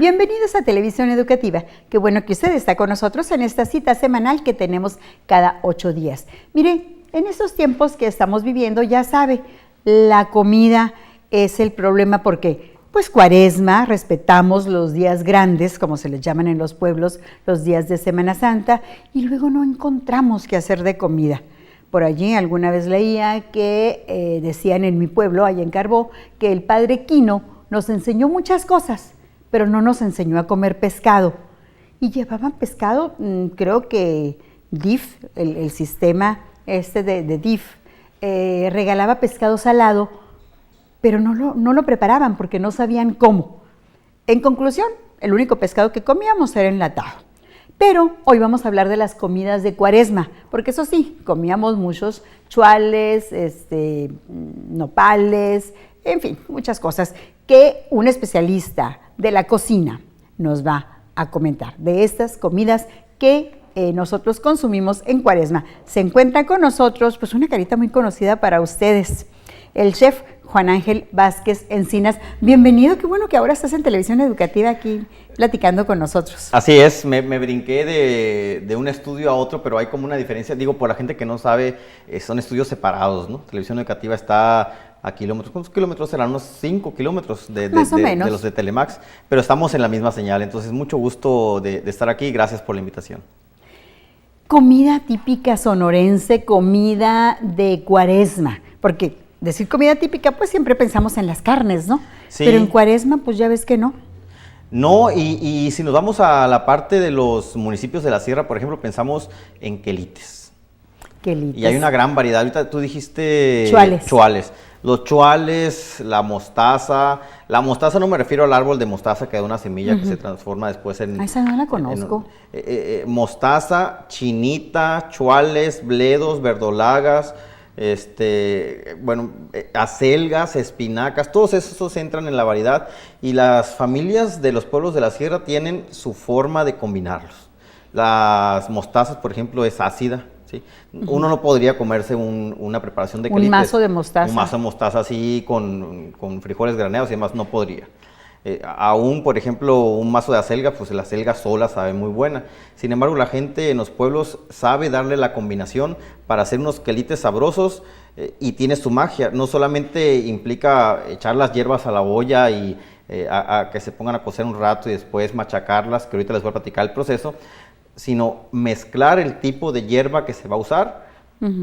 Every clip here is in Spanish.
Bienvenidos a Televisión Educativa. Qué bueno que usted está con nosotros en esta cita semanal que tenemos cada 8 días. Mire, en estos tiempos que estamos viviendo, ya sabe, la comida es el problema porque, pues, Cuaresma, respetamos los días grandes, como se les llaman en los pueblos, los días de Semana Santa, y luego no encontramos qué hacer de comida. Por allí alguna vez leía que decían en mi pueblo, allá en Carbó, que el padre Quino nos enseñó muchas cosas, pero no nos enseñó a comer pescado. Y llevaban pescado, creo que DIF, el sistema de DIF, regalaba pescado salado, pero no lo preparaban porque no sabían cómo. En conclusión, el único pescado que comíamos era enlatado. Pero hoy vamos a hablar de las comidas de Cuaresma, porque eso sí, comíamos muchos chuales, nopales, en fin, muchas cosas que un especialista de la cocina nos va a comentar de estas comidas que nosotros consumimos en Cuaresma. Se encuentra con nosotros, pues, una carita muy conocida para ustedes, el chef Juan Ángel Vázquez Encinas. Bienvenido, qué bueno que ahora estás en Televisión Educativa aquí platicando con nosotros. Así es, me brinqué de un estudio a otro, pero hay como una diferencia. Digo, por la gente que no sabe, son estudios separados, ¿no? Televisión Educativa está a kilómetros. ¿Cuántos kilómetros serán? Unos 5 kilómetros de los de Telemax, pero estamos en la misma señal. Entonces, mucho gusto de estar aquí. Gracias por la invitación. Comida típica sonorense, comida de Cuaresma, porque decir comida típica, pues siempre pensamos en las carnes, ¿no? Sí. Pero en Cuaresma, pues ya ves que no. No, y si nos vamos a la parte de los municipios de la sierra, por ejemplo, pensamos en quelites. Quelites. Y hay una gran variedad. Ahorita tú dijiste chuales. Los chuales, la mostaza. La mostaza no me refiero al árbol de mostaza que da una semilla que se transforma después en... Esa no la conozco. Mostaza, chinita, chuales, bledos, verdolagas, acelgas, espinacas, todos esos entran en la variedad y las familias de los pueblos de la sierra tienen su forma de combinarlos. Las mostazas, por ejemplo, es ácida. ¿Sí? Uno no podría comerse una preparación de quelites. Un mazo de mostaza. Un mazo de mostaza así con frijoles graneados y demás, no podría. Aún, por ejemplo, un mazo de acelga, pues la acelga sola sabe muy buena. Sin embargo, la gente en los pueblos sabe darle la combinación para hacer unos quelites sabrosos y tiene su magia. No solamente implica echar las hierbas a la olla y a que se pongan a cocer un rato y después machacarlas, que ahorita les voy a platicar el proceso, sino mezclar el tipo de hierba que se va a usar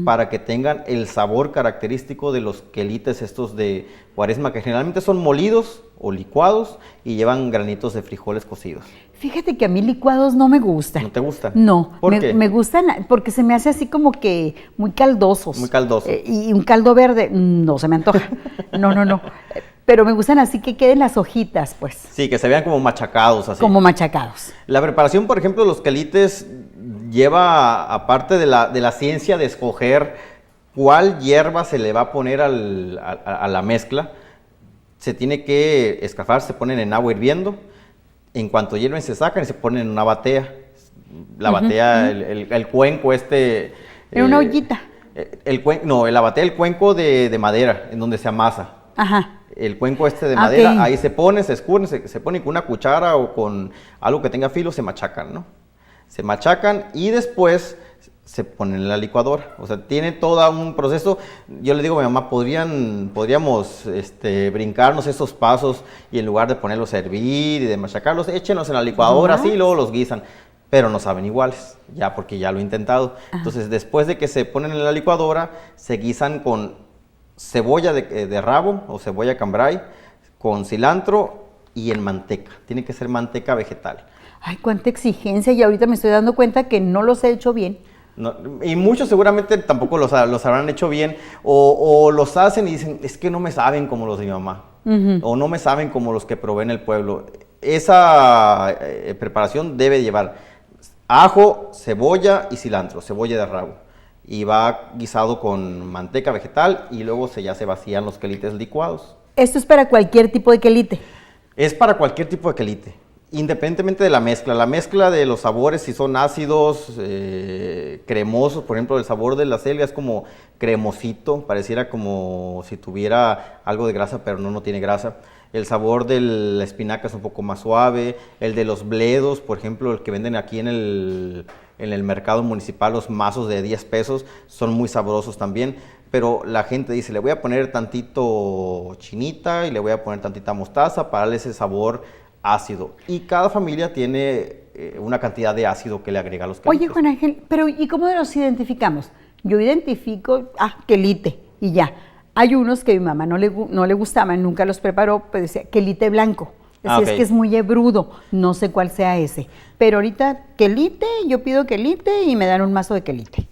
para que tengan el sabor característico de los quelites estos de Cuaresma, que generalmente son molidos o licuados y llevan granitos de frijoles cocidos. Fíjate que a mí licuados no me gustan. ¿No te gustan? No. ¿Por qué? Me gustan porque se me hace así como que muy caldosos. Muy caldoso. Y un caldo verde, no se me antoja. No. Pero me gustan así que queden las hojitas, pues. Sí, que se vean como machacados así. Como machacados. La preparación, por ejemplo, de los quelites lleva, aparte de la ciencia de escoger cuál hierba se le va a poner a la mezcla, se tiene que escafar, se ponen en agua hirviendo. En cuanto hierven se sacan y se ponen en una batea. La batea, el cuenco en una ollita. La batea, el cuenco de madera, en donde se amasa. Ajá. El cuenco de madera, ahí se pone, se escurren, se pone con una cuchara o con algo que tenga filo, se machacan, ¿no? Se machacan y después se ponen en la licuadora. O sea, tiene todo un proceso. Yo le digo a mi mamá, podríamos brincarnos esos pasos y en lugar de ponerlos a hervir y de machacarlos, échenlos en la licuadora así y luego los guisan. Pero no saben iguales, ya porque ya lo he intentado. Ajá. Entonces, después de que se ponen en la licuadora, se guisan con cebolla de rabo o cebolla cambray, con cilantro y en manteca. Tiene que ser manteca vegetal. Ay, cuánta exigencia, y ahorita me estoy dando cuenta que no los he hecho bien. No, y muchos seguramente tampoco los habrán hecho bien, o los hacen y dicen, es que no me saben como los de mi mamá, o no me saben como los que probé en el pueblo. Esa preparación debe llevar ajo, cebolla y cilantro, cebolla de rabo. Y va guisado con manteca vegetal y luego ya se vacían los quelites licuados. ¿Esto es para cualquier tipo de quelite? Es para cualquier tipo de quelite, independientemente de la mezcla de los sabores, si son ácidos, cremosos. Por ejemplo, el sabor de la acelga es como cremosito, pareciera como si tuviera algo de grasa, pero no tiene grasa. El sabor de la espinaca es un poco más suave. El de los bledos, por ejemplo, el que venden aquí en el mercado municipal, los mazos de 10 pesos, son muy sabrosos también. Pero la gente dice, le voy a poner tantito chinita y le voy a poner tantita mostaza para darle ese sabor ácido. Y cada familia tiene una cantidad de ácido que le agrega a los quelites. Oye, Juan Ángel, pero ¿y cómo los identificamos? Yo identifico, quelite, y ya. Hay unos que a mi mamá no le gustaban, nunca los preparó, pues decía quelite blanco. Decía, Ok. es que es muy hebrudo, no sé cuál sea ese. Pero ahorita quelite, yo pido quelite y me dan un mazo de quelite.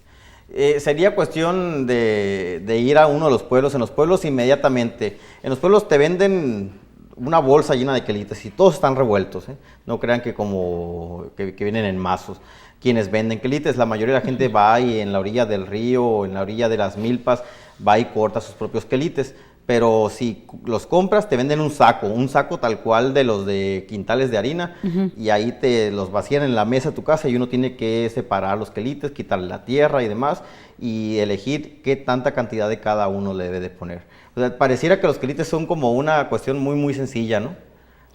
Sería cuestión de ir a uno de los pueblos. En los pueblos inmediatamente, en los pueblos te venden una bolsa llena de quelites y todos están revueltos, ¿eh? No crean que que vienen en mazos. Quienes venden quelites, la mayoría de la gente va y en la orilla del río o en la orilla de las milpas va y corta sus propios quelites. Pero si los compras, te venden un saco tal cual de los de quintales de harina, y ahí te los vacían en la mesa de tu casa y uno tiene que separar los quelites, quitarle la tierra y demás, y elegir qué tanta cantidad de cada uno le debe de poner. O sea, pareciera que los quelites son como una cuestión muy, muy sencilla, ¿no?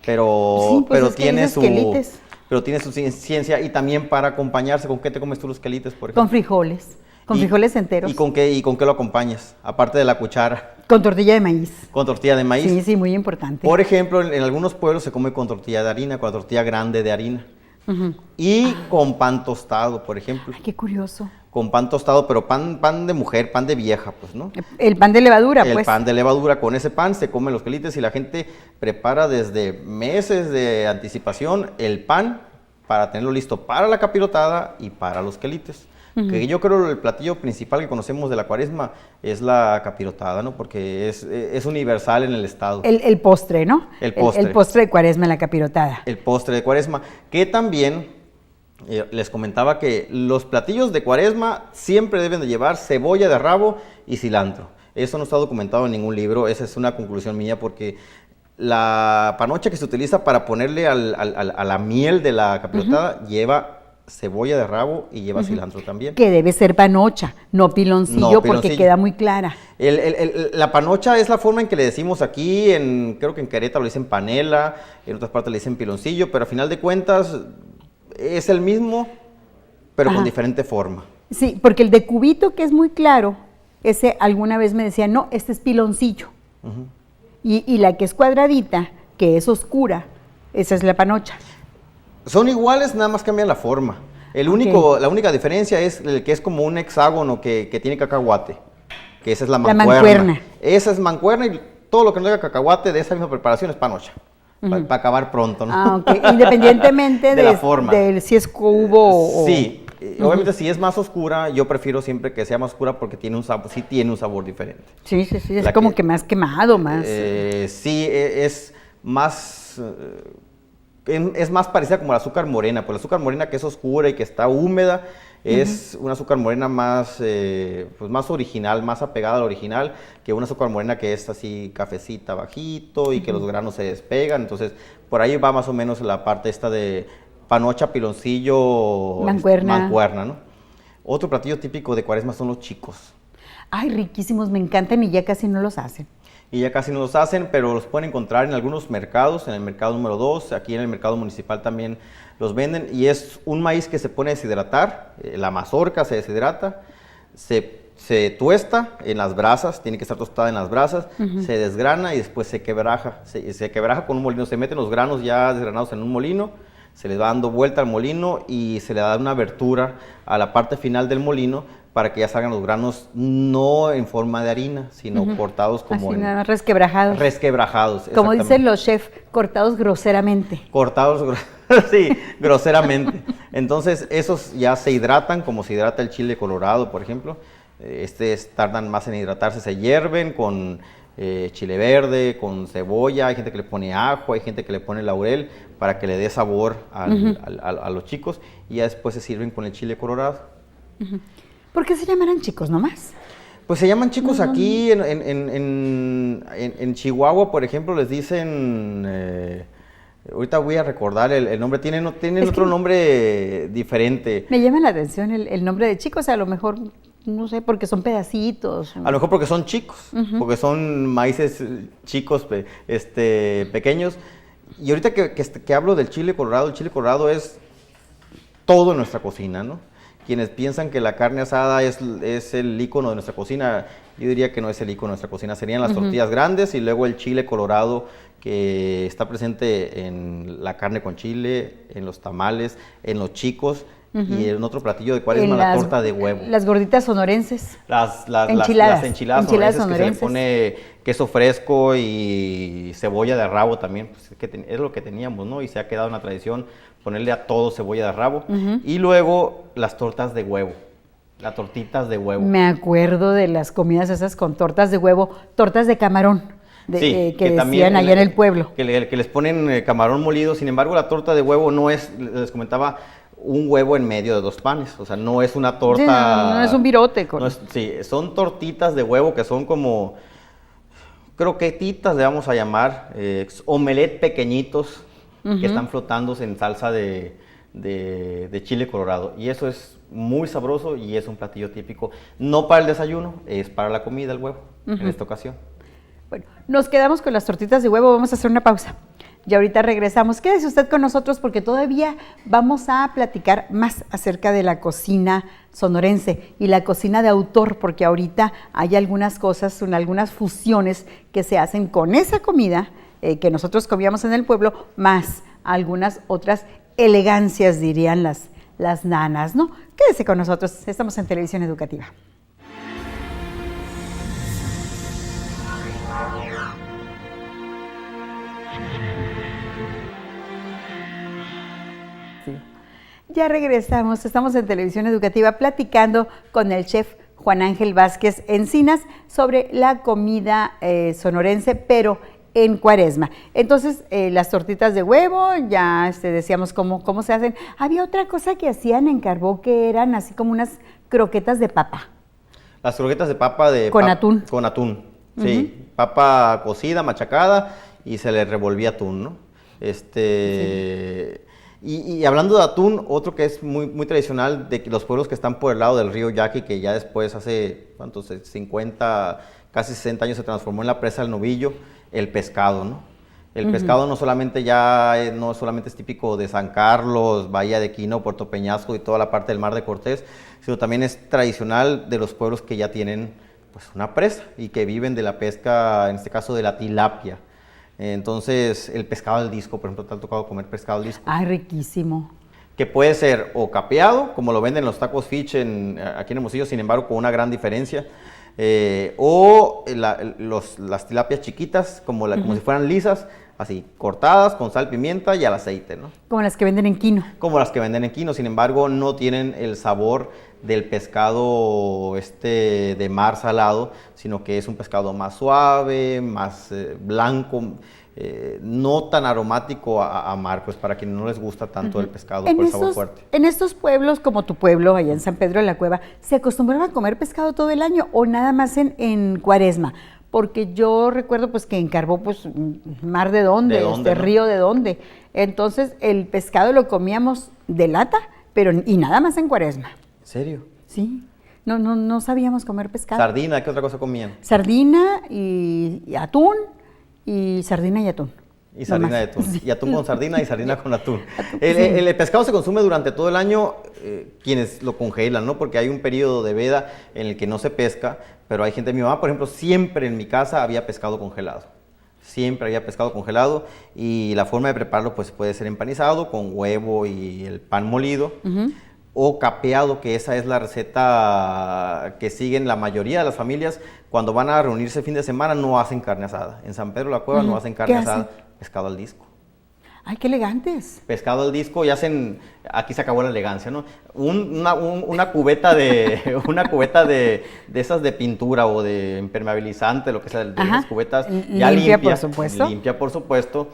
Sí, pues es que dices quelites. Pero tiene su ciencia, y también para acompañarse. ¿Con qué te comes tú los quelites, por ejemplo? Con frijoles, frijoles enteros. ¿Y con qué lo acompañas? Aparte de la cuchara. Con tortilla de maíz. Con tortilla de maíz. Sí, sí, muy importante. Por ejemplo, en algunos pueblos se come con tortilla de harina, con la tortilla grande de harina. Y con pan tostado, por ejemplo. Ay, qué curioso. Con pan tostado, pero pan de mujer, pan de vieja, pues, ¿no? El pan de levadura, El pues. pan de levadura, con ese pan se comen los quelites, y la gente prepara desde meses de anticipación el pan para tenerlo listo para la capirotada y para los quelites. Que yo creo el platillo principal que conocemos de la Cuaresma es la capirotada, ¿no? Porque es universal en el estado. El postre, ¿no? El postre. El postre de Cuaresma, la capirotada. El postre de Cuaresma, que también les comentaba que los platillos de Cuaresma siempre deben de llevar cebolla de rabo y cilantro. Eso no está documentado en ningún libro, esa es una conclusión mía, porque la panocha que se utiliza para ponerle a la miel de la capirotada lleva cebolla de rabo y lleva cilantro también. Que debe ser panocha, no piloncillo, No, porque piloncillo. queda muy clara. La panocha es la forma en que le decimos aquí, creo que en Querétaro le dicen panela, en otras partes le dicen piloncillo, pero a final de cuentas es el mismo, pero con diferente forma. Sí, porque el de cubito, que es muy claro, ese alguna vez me decía, no, este es piloncillo. Y la que es cuadradita, que es oscura, esa es la panocha. Son iguales, nada más cambian la forma. La única diferencia es el que es como un hexágono que tiene cacahuate, que esa es la mancuerna. La mancuerna. Esa es mancuerna, y todo lo que no tenga cacahuate de esa misma preparación es panocha, para acabar pronto, ¿no? Ok. Independientemente de la forma. de si es cubo o... Sí, obviamente si es más oscura, yo prefiero siempre que sea más oscura porque tiene un sabor, sí tiene un sabor diferente. Sí, es como que más quemado, más... Sí, es más... es más parecida como el azúcar morena, pues el azúcar morena, que es oscura y que está húmeda, es un azúcar morena más, pues más original, más apegada al original, que un azúcar morena que es así cafecita bajito y que los granos se despegan. Entonces, por ahí va más o menos la parte esta de panocha, piloncillo, mancuerna, ¿no? Otro platillo típico de Cuaresma son los chicos. Ay, riquísimos, me encantan y ya casi no los hacen. Y ya casi no los hacen, pero los pueden encontrar en algunos mercados, en el mercado número 2, aquí en el mercado municipal también los venden, y es un maíz que se pone a deshidratar, la mazorca se deshidrata, se tuesta en las brasas, tiene que estar tostada en las brasas, se desgrana y después se quebraja, se quebraja con un molino, se meten los granos ya desgranados en un molino, se les va dando vuelta al molino y se le da una abertura a la parte final del molino para que ya salgan los granos no en forma de harina, sino cortados como así, nada más resquebrajados. Resquebrajados, como dicen los chefs, cortados groseramente. Cortados, sí, groseramente. Entonces, esos ya se hidratan, como se hidrata el chile colorado, por ejemplo. Tardan más en hidratarse, se hierven con chile verde, con cebolla, hay gente que le pone ajo, hay gente que le pone laurel para que le dé sabor a los chicos, y ya después se sirven con el chile colorado. ¿Por qué se llamarán chicos nomás? Pues se llaman chicos aquí, en Chihuahua, por ejemplo, les dicen, ahorita voy a recordar el nombre, tienen otro nombre diferente. Me llama la atención el nombre de chicos, a lo mejor No sé, porque son pedacitos. A lo mejor porque son chicos, porque son maíces chicos, pequeños. Y ahorita que hablo del chile colorado, el chile colorado es todo en nuestra cocina, ¿no? Quienes piensan que la carne asada es el icono de nuestra cocina, yo diría que no es el icono de nuestra cocina. Serían las tortillas grandes y luego el chile colorado que está presente en la carne con chile, en los tamales, en los chicos. Y en otro platillo de Cuaresma, la torta de huevo. Las gorditas sonorenses. Las enchiladas sonorenses, que se le pone queso fresco y cebolla de rabo también. Pues es lo que teníamos, ¿no? Y se ha quedado una tradición ponerle a todo cebolla de rabo. Y luego las tortas de huevo, las tortitas de huevo. Me acuerdo de las comidas esas con tortas de huevo, tortas de camarón. Sí, que decían allá en el pueblo. Que les ponen camarón molido. Sin embargo, la torta de huevo no es, les comentaba, un huevo en medio de 2 panes, o sea, no es una torta... Sí, no es un virote. Sí, son tortitas de huevo que son como croquetitas, le vamos a llamar, omelette pequeñitos que están flotando en salsa de chile colorado. Y eso es muy sabroso y es un platillo típico, no para el desayuno, es para la comida el huevo, en esta ocasión. Bueno, nos quedamos con las tortitas de huevo, vamos a hacer una pausa. Y ahorita regresamos. Quédese usted con nosotros porque todavía vamos a platicar más acerca de la cocina sonorense y la cocina de autor, porque ahorita hay algunas cosas, algunas fusiones que se hacen con esa comida que nosotros comíamos en el pueblo, más algunas otras elegancias, dirían las nanas, ¿no? Quédese con nosotros, estamos en Televisión Educativa. Ya regresamos, estamos en Televisión Educativa platicando con el chef Juan Ángel Vázquez Encinas sobre la comida sonorense, pero en Cuaresma. Entonces, las tortitas de huevo, ya decíamos cómo se hacen. Había otra cosa que hacían en Carbó que eran así como unas croquetas de papa. Las croquetas de papa con atún. Con atún, sí. Papa cocida, machacada y se le revolvía atún, ¿no? Sí. Y hablando de atún, otro que es muy, muy tradicional de los pueblos que están por el lado del río Yaqui, que ya después hace, ¿cuántos? 50, casi 60 años se transformó en la presa del Novillo, el pescado, ¿no? El pescado no solamente es típico de San Carlos, Bahía de Quino, Puerto Peñasco y toda la parte del Mar de Cortés, sino también es tradicional de los pueblos que ya tienen pues una presa y que viven de la pesca, en este caso de la tilapia. Entonces, el pescado al disco, por ejemplo, ¿te ha tocado comer pescado al disco? ¡Ay, riquísimo! Que puede ser o capeado, como lo venden los tacos Fish aquí en Hermosillo, sin embargo, con una gran diferencia, o las tilapias chiquitas, como si fueran lisas, así, cortadas con sal, pimienta y al aceite, ¿no? Como las que venden en Quino. Como las que venden en Quino, sin embargo, no tienen el sabor del pescado de mar salado, sino que es un pescado más suave, más blanco, no tan aromático a mar, pues para quienes no les gusta tanto el pescado por el sabor fuerte. En estos pueblos, como tu pueblo, allá en San Pedro de la Cueva, ¿se acostumbraba a comer pescado todo el año o nada más en Cuaresma? Porque yo recuerdo pues que en Carbó, pues, mar de dónde, ¿no? Río de dónde. Entonces, el pescado lo comíamos de lata, y nada más en Cuaresma. ¿En serio? Sí. No sabíamos comer pescado. ¿Sardina? ¿Qué otra cosa comían? Sardina y atún, y sardina y atún. Y sardina de atún. Sí. Y atún con sardina y sardina con atún. El pescado se consume durante todo el año, quienes lo congelan, ¿no? Porque hay un periodo de veda en el que no se pesca, pero hay gente, mi mamá, por ejemplo, siempre en mi casa había pescado congelado. Siempre había pescado congelado y la forma de prepararlo pues puede ser empanizado con huevo y el pan molido, o capeado, que esa es la receta que siguen la mayoría de las familias cuando van a reunirse el fin de semana. No hacen carne asada. En San Pedro de la Cueva no hacen carne asada, pescado al disco. ¡Ay, qué elegantes! Pescado al disco y hacen, aquí se acabó la elegancia, ¿no? Una cubeta de esas de pintura o de impermeabilizante, lo que sea, de esas cubetas ya limpia, por supuesto. Limpia, por supuesto.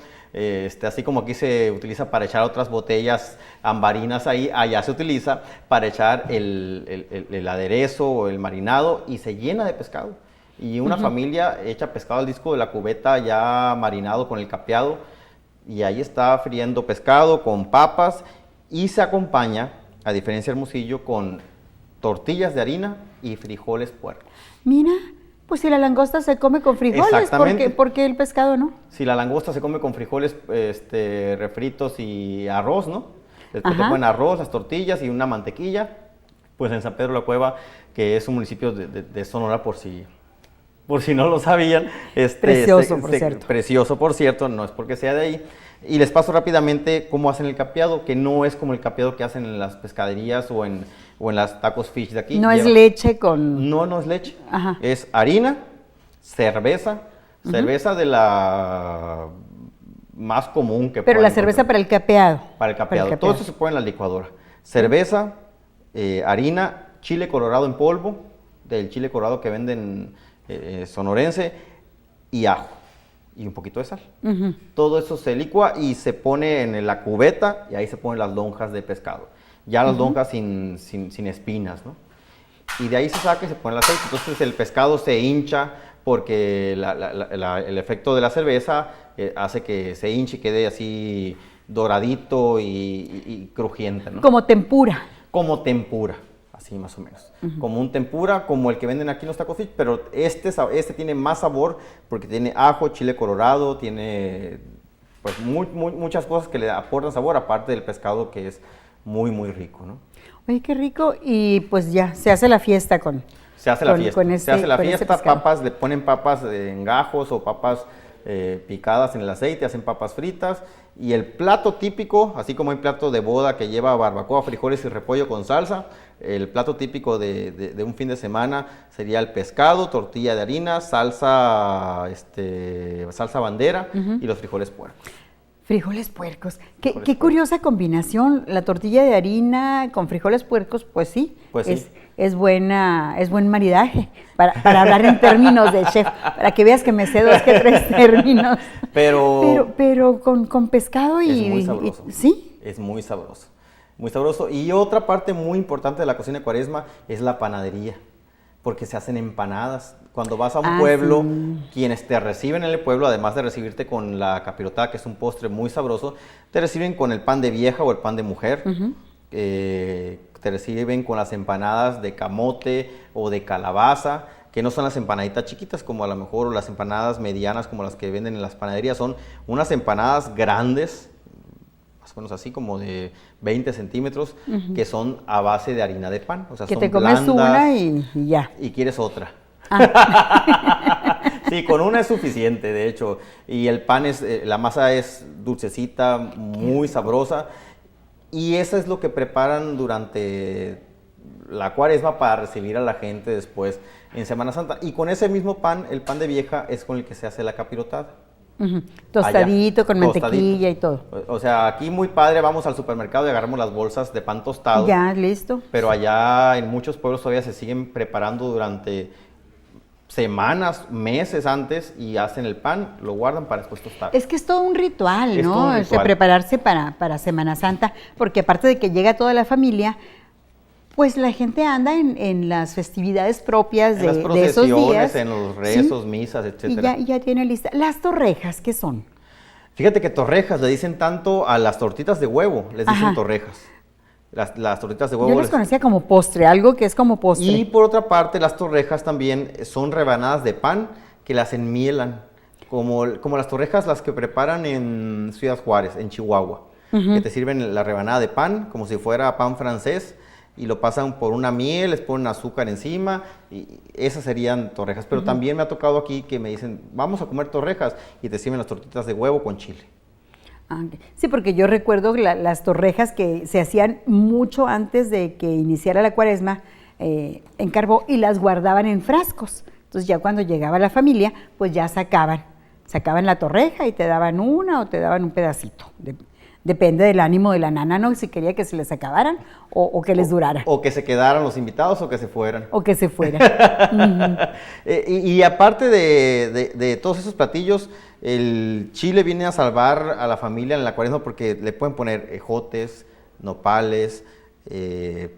Así como aquí se utiliza para echar otras botellas ambarinas ahí, allá se utiliza para echar el aderezo o el marinado y se llena de pescado. Y una familia echa pescado al disco de la cubeta ya marinado con el capeado y ahí está friendo pescado con papas y se acompaña, a diferencia de Hermosillo, con tortillas de harina y frijoles puercos. Mira, pues si la langosta se come con frijoles, Exactamente. ¿por qué el pescado no? Si la langosta se come con frijoles refritos y arroz, ¿no? Después te Ajá. ponen arroz, las tortillas y una mantequilla. Pues en San Pedro de la Cueva, que es un municipio de Sonora, por si no lo sabían. Precioso, por cierto. Precioso, por cierto, no es porque sea de ahí. Y les paso rápidamente cómo hacen el capeado, que no es como el capeado que hacen en las pescaderías o en las tacos fish de aquí. No es leche con... No es leche. Ajá. Es harina, cerveza, cerveza de la más común que Pero la puedan cerveza encontrar. para el capeado. Para el capeado. Todo eso se pone en la licuadora. Cerveza, harina, chile colorado en polvo, del chile colorado que venden sonorense, y ajo, y un poquito de sal. Ujú. Todo eso se licua y se pone en la cubeta, y ahí se ponen las lonjas de pescado. Ya las lonjas sin espinas, ¿no? Y de ahí se saca y se pone el aceite. Entonces el pescado se hincha porque el efecto de la cerveza hace que se hinche y quede así doradito y crujiente, ¿no? Como tempura. Como tempura, así más o menos. Como un tempura, como el que venden aquí en los tacos fish, pero este tiene más sabor porque tiene ajo, chile colorado, tiene pues muchas cosas que le aportan sabor, aparte del pescado que es muy, muy rico, ¿no? Oye, qué rico. Y pues ya, se hace la fiesta con... Se hace la fiesta. Se hace la con ese fiesta, pescado. papas, le ponen papas en gajos o papas picadas en el aceite, hacen papas fritas. Y el plato típico, así como hay plato de boda que lleva barbacoa, frijoles y repollo con salsa, el plato típico de un fin de semana sería el pescado, tortilla de harina, salsa bandera y los frijoles puercos. Frijoles puercos. Qué Frijoles puercos. curiosa combinación. La tortilla de harina con frijoles puercos, pues sí. Pues sí. Es buen maridaje para hablar en términos de chef. Para que veas que me sé 2 que 3 términos. Pero con pescado y... Es muy sabroso. ¿Sí? Es muy sabroso. Muy sabroso. Y otra parte muy importante de la cocina de Cuaresma es la panadería, porque se hacen empanadas. Cuando vas a un pueblo, sí. Quienes te reciben en el pueblo, además de recibirte con la capirotada, que es un postre muy sabroso, te reciben con el pan de vieja o el pan de mujer. Te reciben con las empanadas de camote o de calabaza, que no son las empanaditas chiquitas como a lo mejor, o las empanadas medianas como las que venden en las panaderías. Son unas empanadas grandes, más o menos así como de 20 centímetros, que son a base de harina de pan. O sea, Que son te comes blandas, una y ya. y quieres otra. Ah. Sí, con una es suficiente, de hecho. Y el pan la masa es dulcecita, muy sabrosa. Y eso es lo que preparan durante la Cuaresma para recibir a la gente después en Semana Santa. Y con ese mismo pan, el pan de vieja, es con el que se hace la capirotada. Tostadito, con Tostadito. mantequilla y todo. O sea, aquí muy padre, vamos al supermercado y agarramos las bolsas de pan tostado. Ya, listo. Pero allá en muchos pueblos todavía se siguen preparando durante semanas, meses antes, y hacen el pan, lo guardan para después tostar. Es que es todo un ritual, Es ¿no? todo un O sea, ritual. prepararse para Semana Santa, porque aparte de que llega toda la familia, pues la gente anda en las festividades propias En las de esos procesiones, días. en los rezos, Sí, misas, y etcétera. ya tiene lista. Las torrejas, ¿qué son? Fíjate que torrejas le dicen tanto a las tortitas de huevo, les dicen Ajá. torrejas. Las tortitas de huevo. Yo las conocía como postre, algo que es como postre. Y por otra parte, las torrejas también son rebanadas de pan que las enmielan, como las torrejas las que preparan en Ciudad Juárez, en Chihuahua, que te sirven la rebanada de pan como si fuera pan francés y lo pasan por una miel, les ponen azúcar encima, y esas serían torrejas. Pero también me ha tocado aquí que me dicen, vamos a comer torrejas, y te sirven las tortitas de huevo con chile. Ah, ok. Sí, porque yo recuerdo las torrejas que se hacían mucho antes de que iniciara la Cuaresma en carbón y las guardaban en frascos. Entonces ya cuando llegaba la familia, pues ya sacaban la torreja y te daban una o te daban un pedacito. Depende del ánimo de la nana, ¿no? Si quería que se les acabaran o que les durara. O que se quedaran los invitados o que se fueran. O que se fueran. Y aparte de todos esos platillos, el chile viene a salvar a la familia en la Cuaresma porque le pueden poner ejotes, nopales,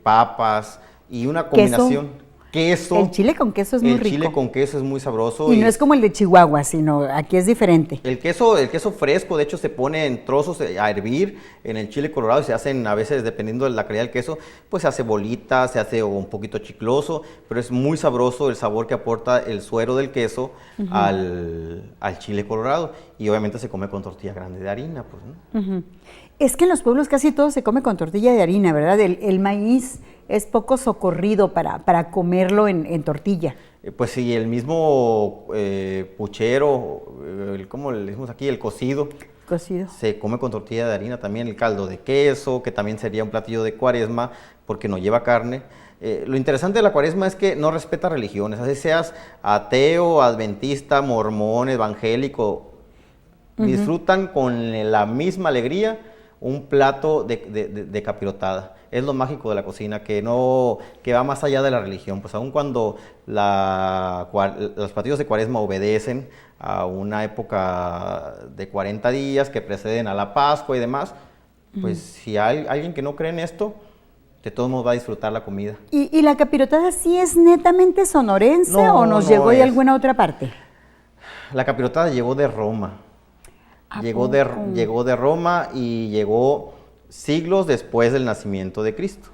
papas y una combinación. queso. El chile con queso es muy rico. El chile con queso es muy sabroso. Y no es como el de Chihuahua, sino aquí es diferente. El queso fresco, de hecho, se pone en trozos a hervir en el chile colorado y se hacen a veces, dependiendo de la calidad del queso, pues se hace bolita, se hace un poquito chicloso, pero es muy sabroso el sabor que aporta el suero del queso al chile colorado. Y obviamente se come con tortilla grande de harina, pues, ¿no? Es que en los pueblos casi todo se come con tortilla de harina, ¿verdad? El maíz es poco socorrido para comerlo en tortilla. Pues sí, el mismo puchero, ¿cómo le decimos aquí? El cocido. Cocido. Se come con tortilla de harina también, el caldo de queso, que también sería un platillo de Cuaresma porque no lleva carne. Lo interesante de la Cuaresma es que no respeta religiones, así seas ateo, adventista, mormón, evangélico, disfrutan con la misma alegría un plato de capirotada. Es lo mágico de la cocina, que va más allá de la religión. Pues aun cuando los platillos de Cuaresma obedecen a una época de 40 días que preceden a la Pascua y demás, pues si hay alguien que no cree en esto, de todos modos va a disfrutar la comida. ¿Y la capirotada sí es netamente sonorense o nos llegó de alguna otra parte? La capirotada llegó de Roma. Llegó de Roma y llegó siglos después del nacimiento de Cristo.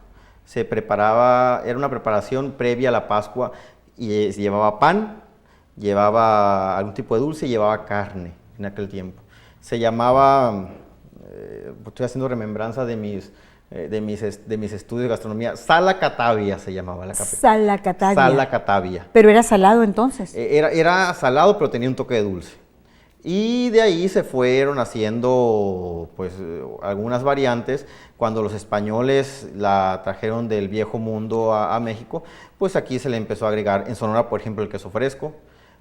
Se preparaba, era una preparación previa a la Pascua y llevaba pan, llevaba algún tipo de dulce y llevaba carne en aquel tiempo. Se llamaba, estoy haciendo remembranza de mis estudios de gastronomía, Sala Catavia se llamaba la capital. Sala Catavia. Sala Catavia. Pero era salado entonces. Era salado, pero tenía un toque de dulce. Y de ahí se fueron haciendo pues algunas variantes. Cuando los españoles la trajeron del viejo mundo a México, pues aquí se le empezó a agregar, en Sonora por ejemplo el queso fresco,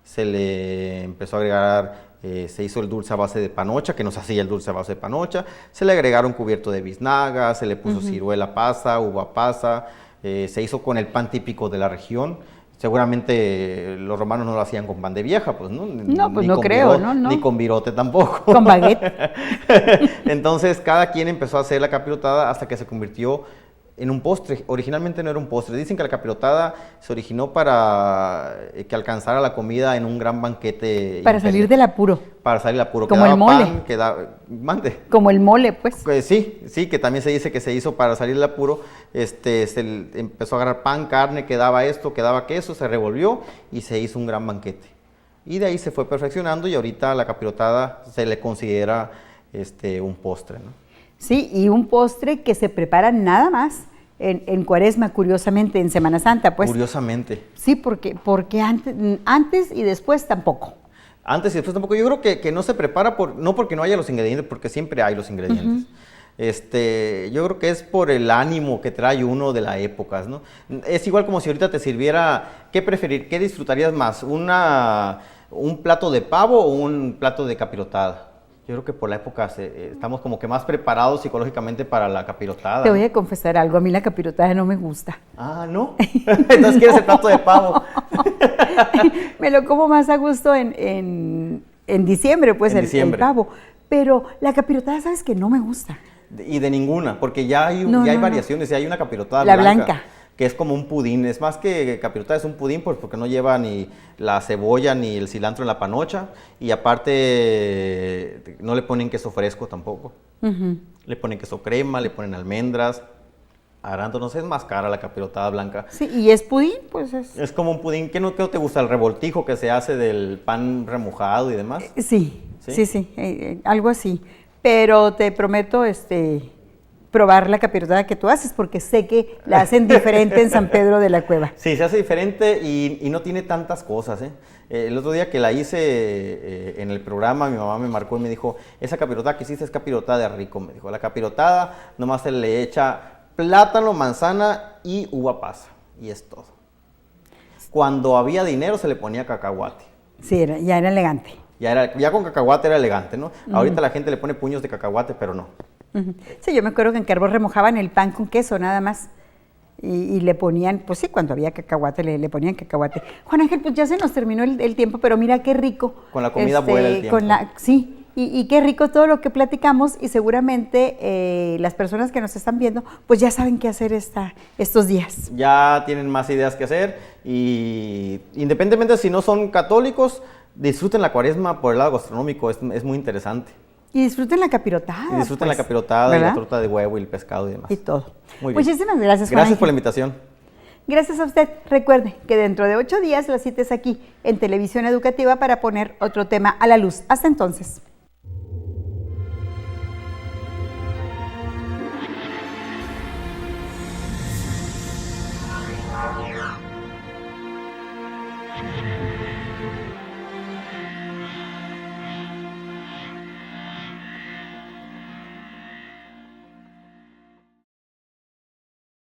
se le empezó a agregar, se hizo el dulce a base de panocha, que nos hacía el dulce a base de panocha, se le agregaron cubierto de biznaga, se le puso ciruela pasa, uva pasa, se hizo con el pan típico de la región. Seguramente los romanos no lo hacían con pan de vieja, pues, ¿no? No, pues no creo, ¿no? Ni con virote tampoco. Con baguette. Entonces, cada quien empezó a hacer la capirotada hasta que se convirtió en un postre. Originalmente no era un postre. Dicen que la capirotada se originó para que alcanzara la comida en un gran banquete. Para salir del apuro. Para salir del apuro. Como el mole. Mande. Como el mole, pues. Sí, que también se dice que se hizo para salir del apuro. Se empezó a agarrar pan, carne, quedaba esto, quedaba queso, se revolvió y se hizo un gran banquete. Y de ahí se fue perfeccionando y ahorita la capirotada se le considera un postre, ¿no? Sí, y un postre que se prepara nada más en Cuaresma, curiosamente, en Semana Santa, pues. Curiosamente. Sí, porque antes y después tampoco. Antes y después tampoco. Yo creo que no se prepara no porque no haya los ingredientes, porque siempre hay los ingredientes. Yo creo que es por el ánimo que trae uno de la época, ¿no? Es igual como si ahorita te sirviera, ¿qué disfrutarías más? ¿Un plato de pavo o un plato de capirotada? Yo creo que por la época estamos como que más preparados psicológicamente para la capirotada. Te voy a confesar algo, a mí la capirotada no me gusta. Ah, ¿no? Entonces quieres el plato de pavo. Me lo como más a gusto en diciembre, pues, el pavo. Pero la capirotada, ¿sabes qué? No me gusta. Y de ninguna, porque ya hay variaciones, ya hay una capirotada blanca. Que es como un pudín, es más que capirotada, es un pudín pues, porque no lleva ni la cebolla ni el cilantro en la panocha y aparte no le ponen queso fresco tampoco, le ponen queso crema, le ponen almendras, arándanos, es más cara la capirotada blanca. Sí, y es pudín, pues es como un pudín. ¿Qué no te gusta? ¿El revoltijo que se hace del pan remojado y demás? Sí, algo así, pero te prometo probar la capirotada que tú haces, porque sé que la hacen diferente en San Pedro de la Cueva. Sí, se hace diferente y no tiene tantas cosas, ¿eh? El otro día que la hice en el programa, mi mamá me marcó y me dijo, esa capirotada que hiciste es capirotada de rico, me dijo. La capirotada nomás se le echa plátano, manzana y uva pasa, y es todo. Cuando había dinero se le ponía cacahuate. Sí, ya era elegante. Ya con cacahuate era elegante, ¿no? Ahorita la gente le pone puños de cacahuate, pero no. Sí, yo me acuerdo que en Carbón remojaban el pan con queso nada más y le ponían, pues sí, cuando había cacahuate le ponían cacahuate. Juan Ángel, pues ya se nos terminó el tiempo, pero mira qué rico. Con la comida vuela el tiempo. Sí, Y qué rico todo lo que platicamos y seguramente las personas que nos están viendo pues ya saben qué hacer estos días. Ya tienen más ideas que hacer y independientemente si no son católicos, disfruten la cuaresma por el lado gastronómico, es muy interesante. Y disfruten la capirotada. Y disfruten pues, la capirotada, ¿verdad? y la torta de huevo y el pescado y demás. Y todo. Muy bien. Muchísimas gracias, Juan Gracias por la Ángel. invitación. Gracias a usted. Recuerde que dentro de 8 días la cita es aquí en Televisión Educativa para poner otro tema a la luz. Hasta entonces.